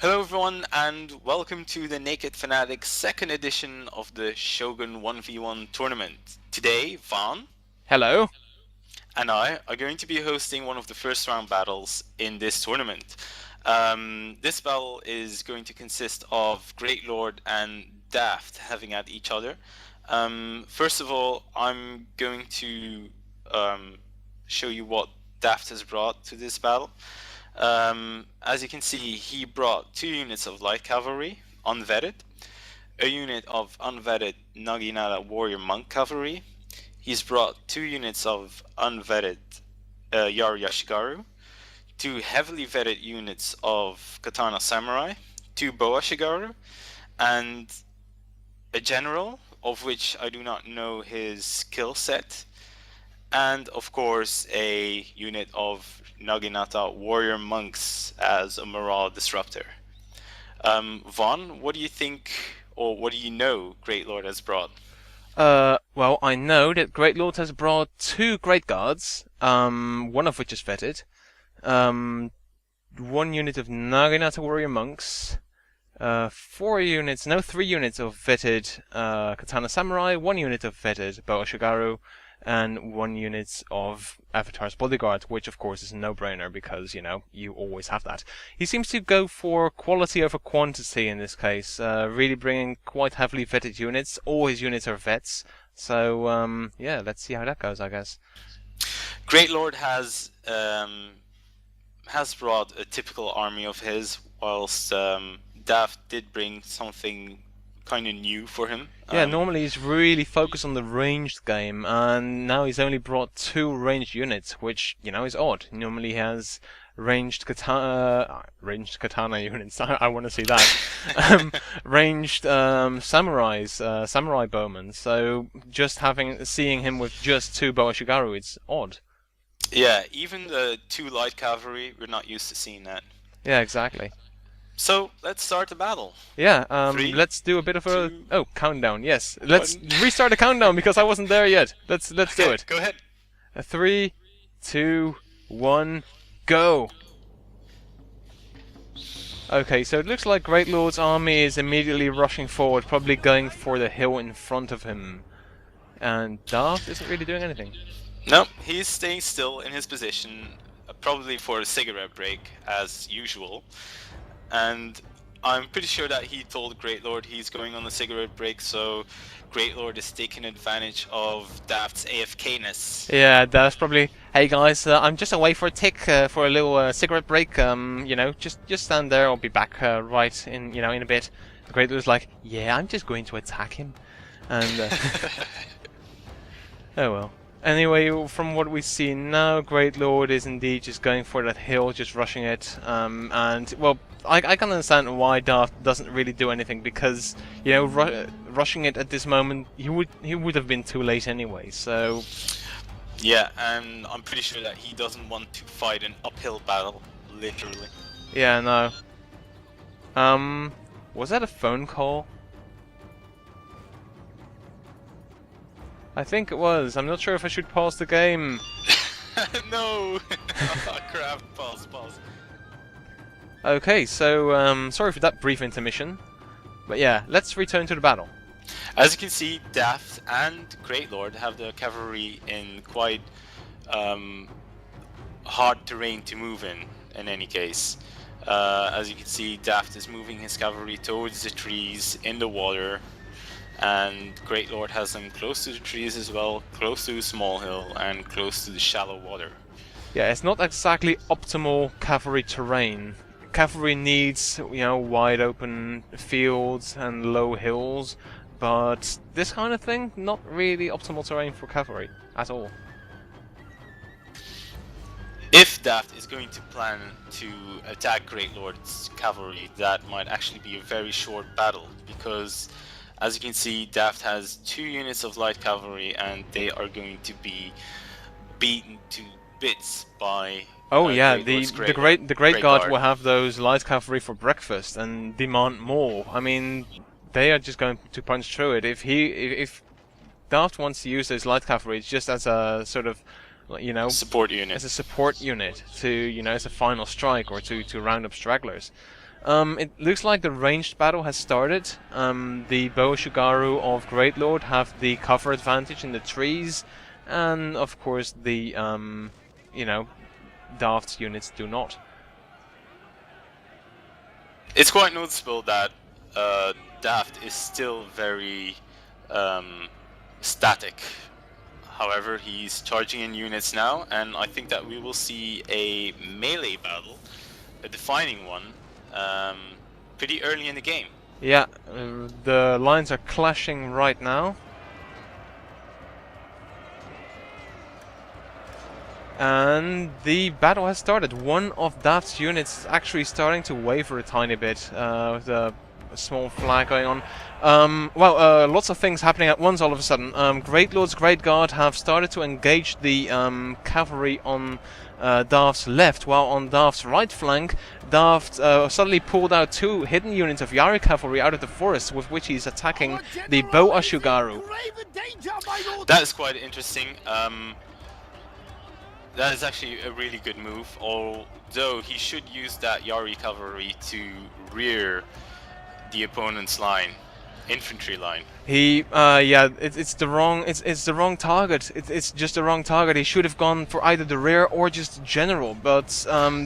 Hello everyone and welcome to the Naked Fanatics second edition of the Shogun 1v1 tournament. Today, Van Hello. and I are going to be hosting one of the first round battles in this tournament. This battle is going to consist of GreatLordd and Daft having at each other. First of all, I'm going to show you what Daft has brought to this battle. As you can see, he brought 2 units of light cavalry, unvetted, a unit of unvetted Naginata warrior monk cavalry. He's brought 2 units of unvetted Yaru Yashigaru, 2 heavily vetted units of katana samurai, 2 boa shigaru, and a general, of which I do not know his skill set, and of course a unit of Naginata warrior monks as a morale disruptor. Vaughn, what do you think, or what do you know GreatLordd has brought? Well, I know that GreatLordd has brought 2 Great Guards, one of which is vetted, 1 unit of Naginata warrior monks, 3 units of vetted katana samurai, 1 unit of vetted boa shigaru, and 1 unit of Avatar's bodyguard, which of course is a no-brainer because, you always have that. He seems to go for quality over quantity in this case, really bringing quite heavily vetted units. All his units are vets, so yeah, let's see how that goes, I guess. GreatLordd has brought a typical army of his, whilst Daft did bring something kind of new for him. Yeah, normally he's really focused on the ranged game, and now he's only brought 2 ranged units, which, is odd. Normally he has ranged katana units. I want to see that. Ranged samurai bowmen. So just seeing him with just 2 boa shigaru, it's odd. Yeah, even the 2 light cavalry, we're not used to seeing that. Yeah, exactly. So let's start the battle. Yeah, 3, let's do a bit of a 2, countdown. Yes, let's restart the countdown because I wasn't there yet. Let's do it. Go ahead. 3, 2, 1, go. Okay, so it looks like GreatLordd's army is immediately rushing forward, probably going for the hill in front of him. And Daft isn't really doing anything. No, he's staying still in his position, probably for a cigarette break, as usual. And I'm pretty sure that he told GreatLordd he's going on a cigarette break, so GreatLordd is taking advantage of Daft's AFK-ness. Yeah, Daft's probably, hey guys, I'm just away for a tick, for a little cigarette break. Just stand there. I'll be back right in, in a bit. GreatLord's like, yeah, I'm just going to attack him, and oh well. Anyway, from what we see now, GreatLordd is indeed just going for that hill, just rushing it, and well, I can understand why Daft doesn't really do anything because rushing it at this moment he would have been too late anyway. So yeah, and I'm pretty sure that he doesn't want to fight an uphill battle, literally. Yeah, no. Was that a phone call? I think it was. I'm not sure if I should pause the game. No! Oh, crap. Pause. Okay, so sorry for that brief intermission. But yeah, let's return to the battle. As you can see, Daft and GreatLordd have the cavalry in quite hard terrain to move in any case. As you can see, Daft is moving his cavalry towards the trees in the water, and GreatLordd has them close to the trees as well, close to the small hill, and close to the shallow water. Yeah, it's not exactly optimal cavalry terrain. Cavalry needs, wide open fields and low hills, but this kind of thing, not really optimal terrain for cavalry at all. If Daft is going to plan to attack GreatLordd's cavalry, that might actually be a very short battle, because as you can see, Daft has 2 units of light cavalry, and they are going to be beaten to bits by. Oh yeah, the Great Guard will have those light cavalry for breakfast and demand more. I mean, they are just going to punch through it. If Daft wants to use those light cavalry, it's just as a sort of you know, Support unit. as a support unit to, you know, as a final strike or to round up stragglers. It looks like the ranged battle has started. The Bow Shugaru of GreatLordd have the cover advantage in the trees, and of course the you know, Daft's units do not. It's quite noticeable that Daft is still very static. However, he's charging in units now, and I think that we will see a melee battle, a defining one, pretty early in the game. Yeah, the lines are clashing right now. And the battle has started. One of Daft's units is actually starting to waver a tiny bit, with a small flag going on. Lots of things happening at once all of a sudden. GreatLordd's Great Guard have started to engage the cavalry on Daft's left, while on Daft's right flank, Daft suddenly pulled out 2 hidden units of Yari cavalry out of the forest, with which he's attacking the Bow Ashugaru. That is quite interesting. That is actually a really good move, although he should use that Yari cavalry to rear the opponent's line, infantry line. It's the wrong target. It's just the wrong target. He should have gone for either the rear or just general. But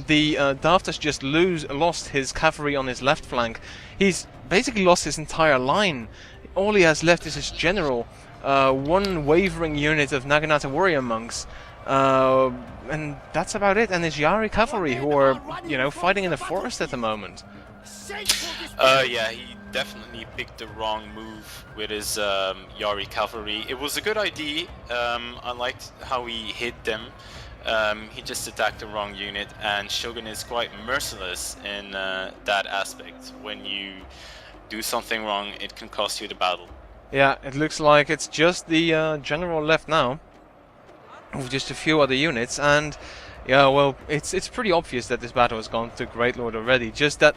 the Daft has just lost his cavalry on his left flank. He's basically lost his entire line. All he has left is his general, one wavering unit of Naginata warrior monks. And that's about it. And his Yari cavalry, who are, you know, fighting in the forest at the moment. Yeah, he definitely picked the wrong move with his Yari cavalry. It was a good idea. I liked how he hit them. He just attacked the wrong unit, and Shogun is quite merciless in that aspect. When you do something wrong, it can cost you the battle. Yeah, it looks like it's just the general left now, with just a few other units, and yeah, well, it's pretty obvious that this battle has gone to GreatLordd already. Just that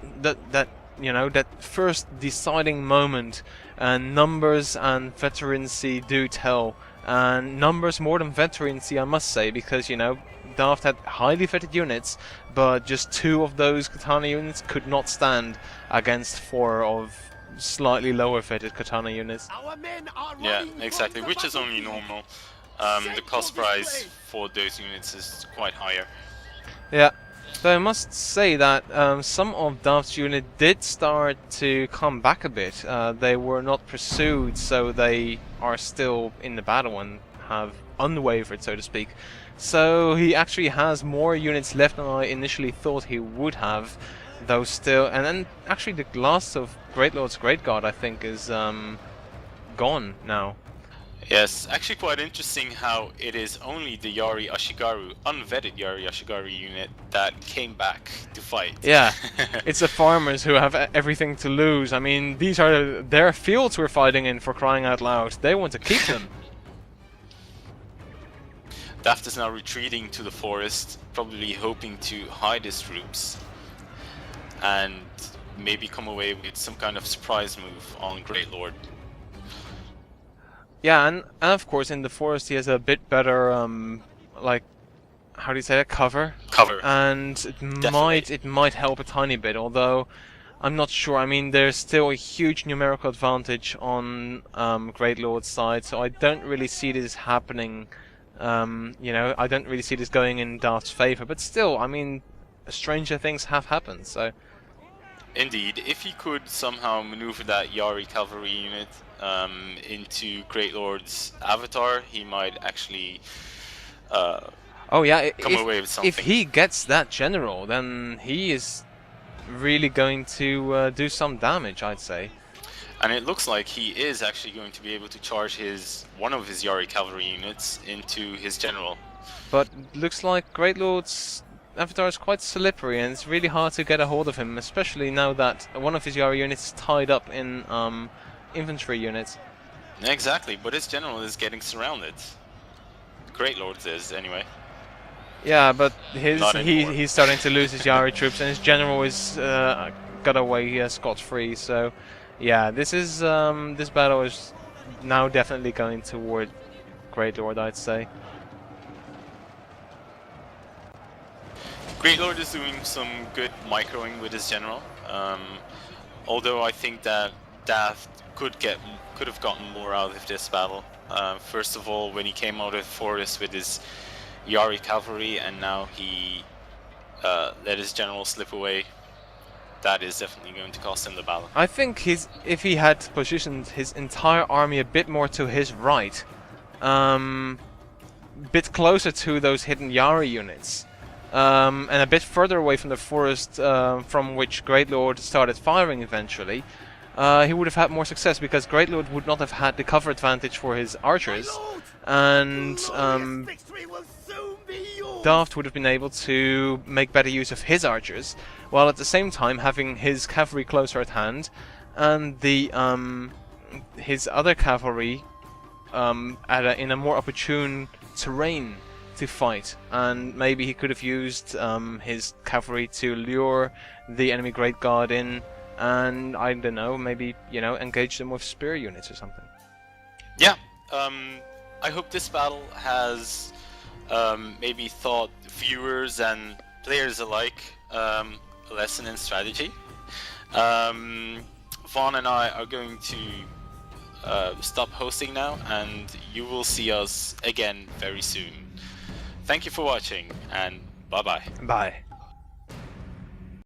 you know, that first deciding moment, and numbers and veterancy do tell, and numbers more than veterancy, I must say, because, you know, Daft had highly vetted units, but just 2 of those katana units could not stand against 4 of slightly lower vetted katana units. Yeah, exactly, which is only normal. The cost price for those units is quite higher. Yeah, though I must say that some of Daft's unit did start to come back a bit. They were not pursued, so they are still in the battle and have unwavered, so to speak. So he actually has more units left than I initially thought he would have, though still. And then actually the last of GreatLordd's Great Guard, I think, is gone now. Yes, actually quite interesting how it is only the Yari Ashigaru, unvetted Yari Ashigaru unit that came back to fight. Yeah, it's the farmers who have everything to lose. I mean, these are their fields we're fighting in, for crying out loud. They want to keep them. Daft is now retreating to the forest, probably hoping to hide his troops and maybe come away with some kind of surprise move on GreatLordd. Yeah, and of course in the forest he has a bit better, like, how do you say that, cover? Cover. And it might help a tiny bit, although I'm not sure. I mean, there's still a huge numerical advantage on GreatLordd's side, so I don't really see this happening. You know, I don't really see this going in Daft's favor, but still, I mean, stranger things have happened, so... Indeed, if he could somehow maneuver that Yari cavalry unit into GreatLordd's avatar, he might actually come away with something. If he gets that general, then he is really going to do some damage, I'd say. And it looks like he is actually going to be able to charge one of his Yari cavalry units into his general. But looks like GreatLordd's avatar is quite slippery, and it's really hard to get a hold of him, especially now that one of his Yari units is tied up in infantry units. Exactly, but his general is getting surrounded. GreatLordd's is, anyway. Yeah, but he's starting to lose his Yari troops, and his general is got away scot-free. So, yeah, this battle is now definitely going toward GreatLordd, I'd say. GreatLordd is doing some good microing with his general. Although I think that Daft could have gotten more out of this battle. First of all, when he came out of the forest with his Yari cavalry, and now he let his general slip away. That is definitely going to cost him the battle. I think if he had positioned his entire army a bit more to his right, bit closer to those hidden Yari units, and a bit further away from the forest from which GreatLordd started firing eventually, he would have had more success, because GreatLordd would not have had the cover advantage for his archers, and Daft would have been able to make better use of his archers, while at the same time having his cavalry closer at hand, and the his other cavalry in a more opportune terrain to fight. And maybe he could have used his cavalry to lure the enemy Great Guard in, and I don't know, maybe, you know, engage them with spear units or something. Yeah, I hope this battle has maybe taught viewers and players alike a lesson in strategy. Vaughn and I are going to stop hosting now, and you will see us again very soon. Thank you for watching, and bye-bye. Bye.